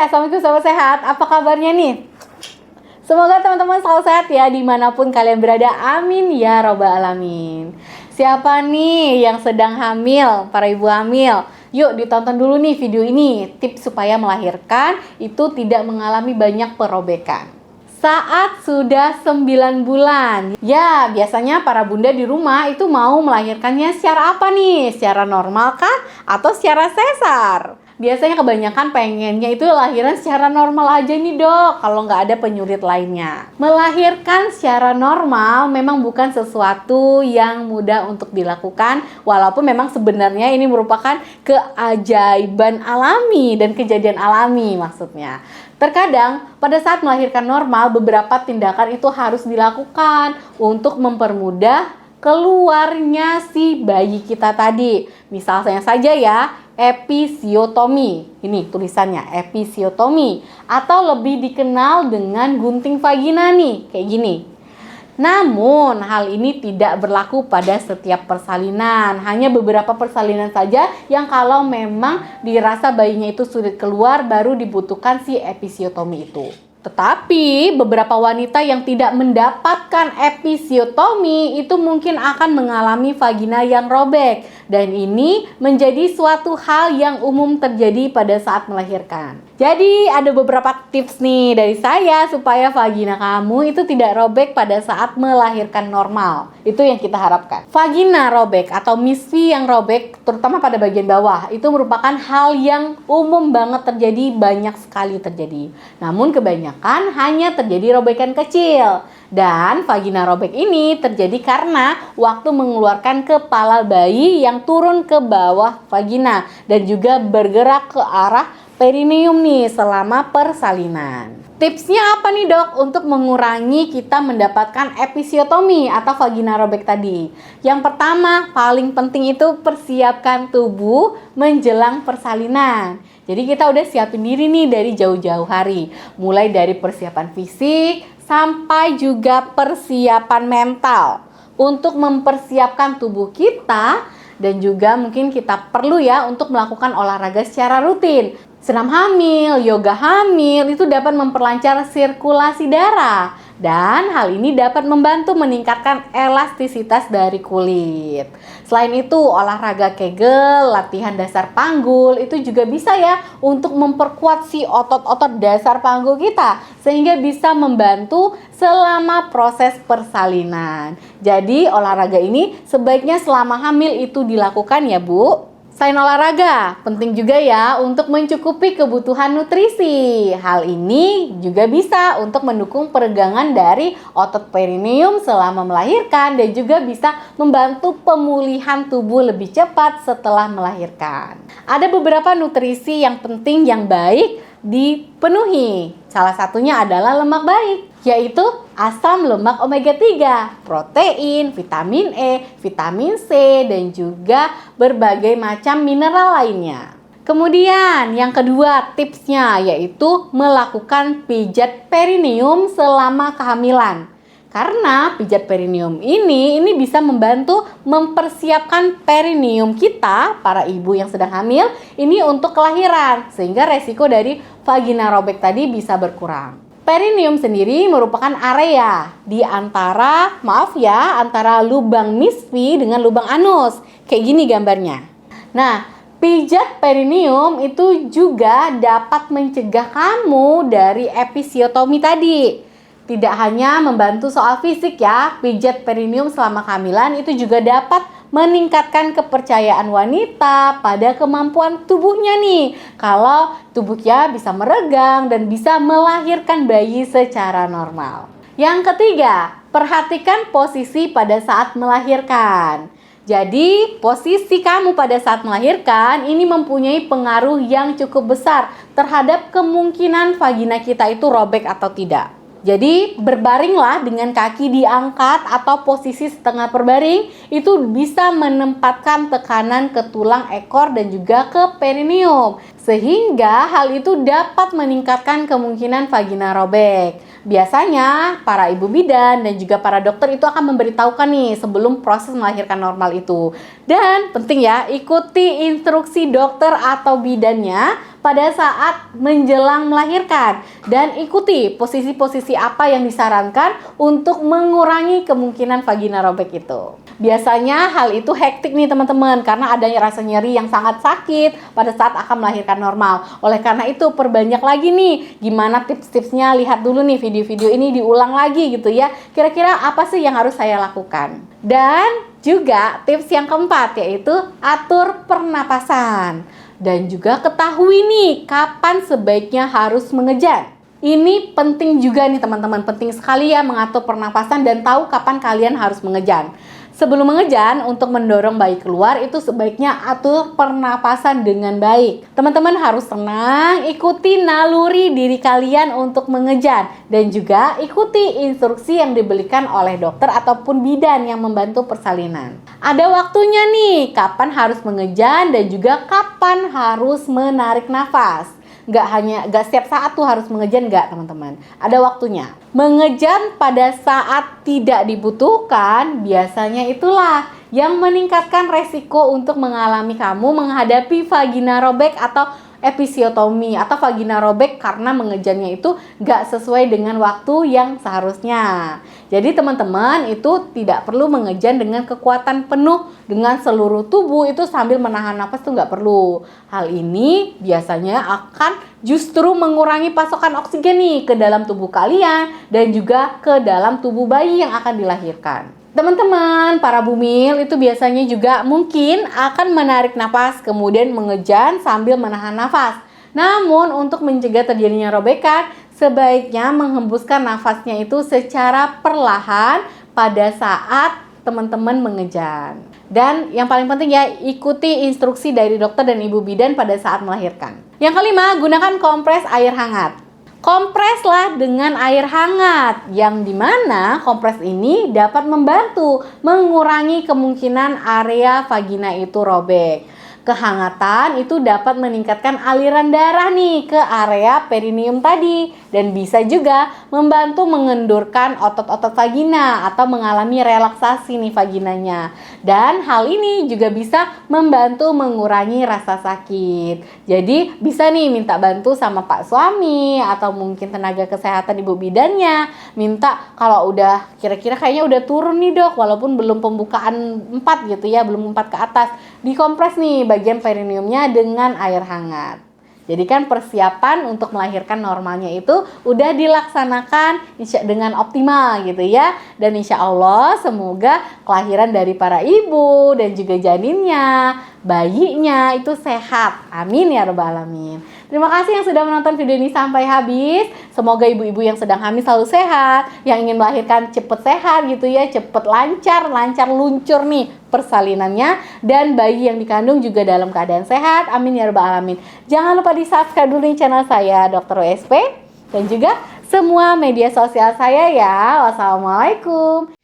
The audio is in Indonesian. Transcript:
Assalamualaikum sahabat sehat. Apa kabarnya nih? Semoga teman-teman selalu sehat ya dimanapun kalian berada. Amin ya robbal alamin. Siapa nih yang sedang hamil? Para ibu hamil, yuk ditonton dulu nih video ini. Tips supaya melahirkan itu tidak mengalami banyak perobekan. Saat sudah 9 bulan. Ya, biasanya para bunda di rumah itu mau melahirkannya secara apa nih? Secara normal kah? Atau secara sesar? Biasanya kebanyakan pengennya itu lahiran secara normal aja nih dok, kalau nggak ada penyulit lainnya. Melahirkan secara normal memang bukan sesuatu yang mudah untuk dilakukan, walaupun memang sebenarnya ini merupakan keajaiban alami dan kejadian alami maksudnya. Terkadang pada saat melahirkan normal, beberapa tindakan itu harus dilakukan untuk mempermudah keluarnya si bayi kita tadi. Misalnya saja ya, episiotomi. Ini tulisannya, episiotomi. Atau lebih dikenal dengan gunting vagina nih, kayak gini. Namun, hal ini tidak berlaku pada setiap persalinan. Hanya beberapa persalinan saja yang kalau memang dirasa bayinya itu sulit keluar, baru dibutuhkan si episiotomi itu. Tetapi beberapa wanita yang tidak mendapatkan episiotomi itu mungkin akan mengalami vagina yang robek. Dan ini menjadi suatu hal yang umum terjadi pada saat melahirkan. Jadi ada beberapa tips nih dari saya supaya vagina kamu itu tidak robek pada saat melahirkan normal. Itu yang kita harapkan. Vagina robek atau misfi yang robek terutama pada bagian bawah itu merupakan hal yang umum banget terjadi, banyak sekali terjadi. Namun kebanyakan hanya terjadi robekan kecil. Dan vagina robek ini terjadi karena waktu mengeluarkan kepala bayi yang turun ke bawah vagina dan juga bergerak ke arah perineum nih selama persalinan. Tipsnya apa nih dok untuk mengurangi kita mendapatkan episiotomi atau vagina robek tadi? Yang pertama, paling penting itu persiapkan tubuh menjelang persalinan. Jadi kita udah siapin diri nih dari jauh-jauh hari. Mulai dari persiapan fisik sampai juga persiapan mental. Untuk mempersiapkan tubuh kita dan juga mungkin kita perlu ya untuk melakukan olahraga secara rutin. Senam hamil, yoga hamil itu dapat memperlancar sirkulasi darah dan hal ini dapat membantu meningkatkan elastisitas dari kulit. Selain itu, olahraga kegel, latihan dasar panggul itu juga bisa ya untuk memperkuat si otot-otot dasar panggul kita sehingga bisa membantu selama proses persalinan. Jadi, olahraga ini sebaiknya selama hamil itu dilakukan ya, Bu. Selain olahraga, penting juga ya untuk mencukupi kebutuhan nutrisi. Hal ini juga bisa untuk mendukung peregangan dari otot perineum selama melahirkan dan juga bisa membantu pemulihan tubuh lebih cepat setelah melahirkan. Ada beberapa nutrisi yang penting yang baik dipenuhi. Salah satunya adalah lemak baik, yaitu asam lemak omega 3, protein, vitamin E, vitamin C, dan juga berbagai macam mineral lainnya. Kemudian yang kedua tipsnya yaitu melakukan pijat perineum selama kehamilan. Karena pijat perineum ini bisa membantu mempersiapkan perineum kita, para ibu yang sedang hamil, ini untuk kelahiran. Sehingga resiko dari vagina robek tadi bisa berkurang. Perineum sendiri merupakan area di antara, antara lubang misfi dengan lubang anus. Kayak gini gambarnya. Nah, pijat perineum itu juga dapat mencegah kamu dari episiotomi tadi. Tidak hanya membantu soal fisik ya, pijat perineum selama kehamilan itu juga dapat meningkatkan kepercayaan wanita pada kemampuan tubuhnya nih. Kalau tubuhnya bisa meregang dan bisa melahirkan bayi secara normal. Yang ketiga, perhatikan posisi pada saat melahirkan. Jadi, posisi kamu pada saat melahirkan ini mempunyai pengaruh yang cukup besar terhadap kemungkinan vagina kita itu robek atau tidak. Jadi berbaringlah dengan kaki diangkat atau posisi setengah berbaring, itu bisa menempatkan tekanan ke tulang ekor dan juga ke perineum. Sehingga hal itu dapat meningkatkan kemungkinan vagina robek. Biasanya para ibu bidan dan juga para dokter itu akan memberitahukan nih sebelum proses melahirkan normal itu. Dan penting ya, ikuti instruksi dokter atau bidannya pada saat menjelang melahirkan dan ikuti posisi-posisi apa yang disarankan untuk mengurangi kemungkinan vagina robek itu. Biasanya hal itu hektik nih teman-teman karena adanya rasa nyeri yang sangat sakit pada saat akan melahirkan normal. Oleh karena itu perbanyak lagi nih gimana tips-tipsnya, lihat dulu nih video-video ini diulang lagi gitu ya. Kira-kira apa sih yang harus saya lakukan? Dan juga tips yang keempat yaitu atur pernapasan. Dan juga ketahui nih kapan sebaiknya harus mengejan. Ini penting juga nih teman-teman, penting sekali ya mengatur pernapasan dan tahu kapan kalian harus mengejan. Sebelum mengejan, untuk mendorong bayi keluar itu sebaiknya atur pernapasan dengan baik. Teman-teman harus tenang, ikuti naluri diri kalian untuk mengejan. Dan juga ikuti instruksi yang diberikan oleh dokter ataupun bidan yang membantu persalinan. Ada waktunya nih, kapan harus mengejan dan juga kapan harus menarik nafas. Gak setiap saat tuh harus mengejan, gak teman-teman. Ada waktunya. Mengejan pada saat tidak dibutuhkan biasanya itulah yang meningkatkan resiko untuk mengalami kamu menghadapi vagina robek atau episiotomi atau vagina robek karena mengejannya itu gak sesuai dengan waktu yang seharusnya. Jadi teman-teman itu tidak perlu mengejan dengan kekuatan penuh dengan seluruh tubuh itu sambil menahan nafas tuh gak perlu. Hal ini biasanya akan justru mengurangi pasokan oksigen nih ke dalam tubuh kalian dan juga ke dalam tubuh bayi yang akan dilahirkan. Teman-teman, para bumil itu biasanya juga mungkin akan menarik nafas kemudian mengejan sambil menahan nafas. Namun untuk mencegah terjadinya robekan, sebaiknya menghembuskan nafasnya itu secara perlahan pada saat teman-teman mengejan. Dan yang paling penting ya, ikuti instruksi dari dokter dan ibu bidan pada saat melahirkan. Yang kelima, gunakan kompres air hangat. Kompreslah dengan air hangat, yang dimana kompres ini dapat membantu mengurangi kemungkinan area vagina itu robek. Kehangatan itu dapat meningkatkan aliran darah nih ke area perineum tadi dan bisa juga membantu mengendurkan otot-otot vagina atau mengalami relaksasi nih vaginanya. Dan hal ini juga bisa membantu mengurangi rasa sakit. Jadi bisa nih minta bantu sama pak suami atau mungkin tenaga kesehatan ibu bidannya. Minta kalau udah kira-kira kayaknya udah turun nih dok, walaupun belum pembukaan 4 gitu ya, belum 4 ke atas. Dikompres nih bagian perineumnya dengan air hangat. Jadi kan persiapan untuk melahirkan normalnya itu udah dilaksanakan dengan optimal gitu ya. Dan insya Allah semoga kelahiran dari para ibu dan juga janinnya, bayinya itu sehat. Amin ya rabbal alamin. Terima kasih yang sudah menonton video ini sampai habis. Semoga ibu-ibu yang sedang hamil selalu sehat, yang ingin melahirkan cepet sehat gitu ya, cepet lancar luncur nih persalinannya, dan bayi yang dikandung juga dalam keadaan sehat. Amin ya rabbal alamin. Jangan lupa di subscribe dulu nih channel saya Dr. WSP dan juga semua media sosial saya ya. Wassalamualaikum.